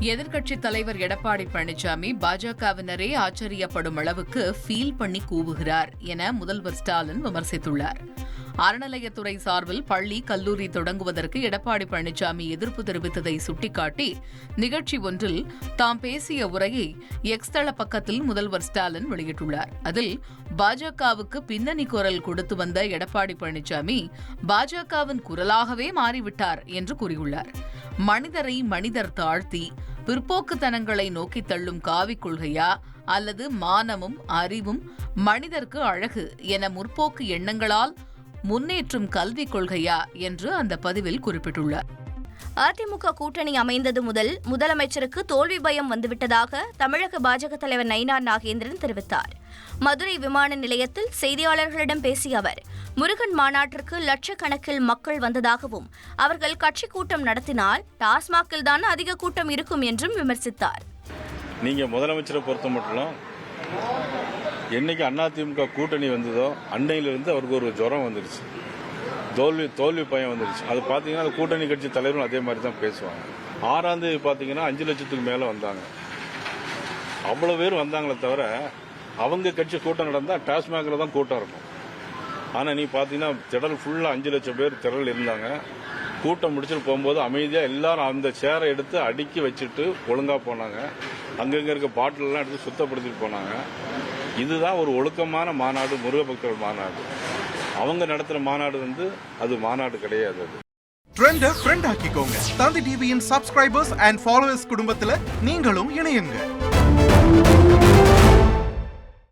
எதிர்க்கட்சித் தலைவர் எடப்பாடி பழனிசாமி பாஜகவினரே ஆச்சரியப்படும் அளவுக்கு ஃபீல் பண்ணி கூவுகிறார் என முதல்வர் ஸ்டாலின் விமர்சித்துள்ளார். அறநிலையத்துறை சார்பில் பள்ளி, கல்லூரி தொடங்குவதற்கு எடப்பாடி பழனிசாமி எதிர்ப்பு தெரிவித்ததை சுட்டிக்காட்டி நிகழ்ச்சி ஒன்றில் தாம் பேசிய உரையை எக்ஸ் தள பக்கத்தில் முதல்வர் ஸ்டாலின் வெளியிட்டுள்ளார். அதில் பாஜகவுக்கு பின்னணி குரல் கொடுத்து வந்த எடப்பாடி பழனிசாமி பாஜகவின் குரலாகவே மாறிவிட்டார் என்று கூறியுள்ளார். மனிதரை மனிதர் தாழ்த்தி பிற்போக்குத்தனங்களை நோக்கி தள்ளும் காவிக் கொள்கையா அல்லது மானமும் அறிவும் மனிதர்க்கு அழகு என முற்போக்கு எண்ணங்களால் முன்னேற்றும் கல்விக் கொள்கையா என்று அந்த பதிவில் குறிப்பிட்டுள்ளார். அதிமுக கூட்டணி அமைந்தது முதல் முதலமைச்சருக்கு தோல்வி பயம் வந்துவிட்டதாக தமிழக பாஜக தலைவர் நயினார் நாகேந்திரன் தெரிவித்தார். மதுரை விமான நிலையத்தில் செய்தியாளர்களிடம் பேசிய அவர், முருகன் மாநாட்டிற்கு லட்சக்கணக்கில் மக்கள் வந்ததாகவும் அவர்கள் கட்சி கூட்டம் நடத்தினால் டாஸ்மாகில் தான் அதிக கூட்டம் இருக்கும் என்றும் விமர்சித்தார். நீங்க முதலமைச்சரை பொறுத்த மட்டும் என்னைக்கு அதிமுக கூட்டணி வந்ததோ அன்னையிலிருந்து அவருக்கு ஒரு ஜுரம் வந்துருச்சு, தோல்வி பயம் வந்துருச்சு. அது பார்த்தீங்கன்னா அது கூட்டணி கட்சி தலைவரும் அதே மாதிரி தான் பேசுவாங்க. 6ஆம் தேதி பார்த்தீங்கன்னா 5 லட்சத்துக்கு மேலே வந்தாங்க. அவ்வளோ பேர் வந்தாங்களே தவிர அவங்க கட்சி கூட்டம் நடந்தால் டாஸ்மாகில் தான் கூட்டம் இருக்கும். ஆனால் நீ பார்த்தீங்கன்னா திடல் ஃபுல்லாக 5 லட்சம் பேர் திடல் இருந்தாங்க. கூட்டம் முடிச்சுட்டு போகும்போது அமைதியாக எல்லாரும் அந்த சேரை எடுத்து அடுக்கி வச்சுட்டு ஒழுங்காக போனாங்க. அங்கங்கே இருக்க பாட்டிலெல்லாம் எடுத்து சுத்தப்படுத்திட்டு போனாங்க. இதுதான் ஒரு ஒழுக்கமான மாநாடு, முருக பக்தர்கள் மாநாடு. அவங்க நடத்துற மாநாடு அது மாநாடு கிடையாது. ட்ரெண்ட ஃப்ரெண்ட் ஆக்கிக்கோங்க. தந்தி டிவியின் சப்ஸ்கிரைபர்ஸ் அண்ட் ஃபாலோவர்ஸ் குடும்பத்துல நீங்களும் இணையுங்க.